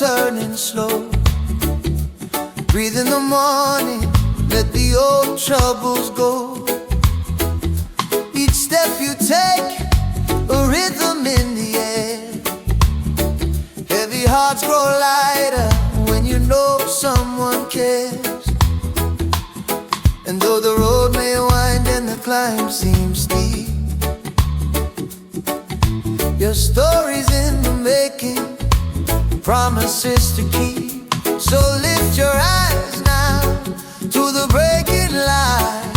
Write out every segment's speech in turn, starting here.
turning slow. Breathe in the morning, let the old troubles go. Each step you take, a rhythm in the air. Heavy hearts grow lighter when you know someone cares. And though the road may wind and the climb seems steep, your story's in the making, promises to keep. So lift your eyes now to the breaking light.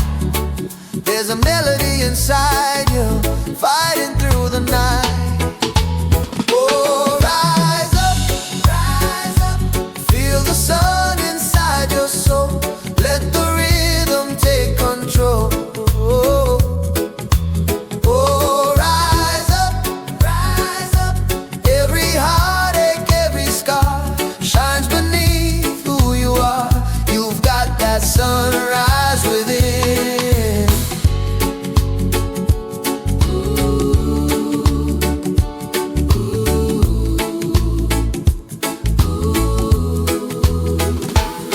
There's a melody inside you, fighting through the night. Oh, rise up, feel the sun inside your soul. Let the rhythm take control. Oh, rise up, every heartache, every scar shines beneath who you are. You've got that sunrise within.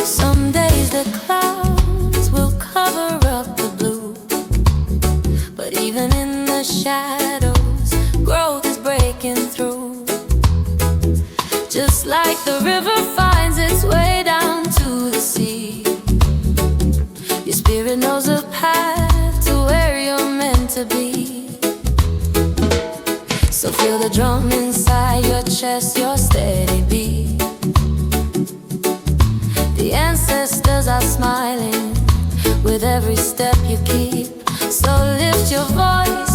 Some days the clouds will cover up the blue, but even in the shadows, growth is breaking through. Just like the river finds its way down to the sea, your spirit knows a path to where you're meant to be. So feel the drum inside your chest, your steady beat. The ancestors are smiling with every step you keep. So lift your voice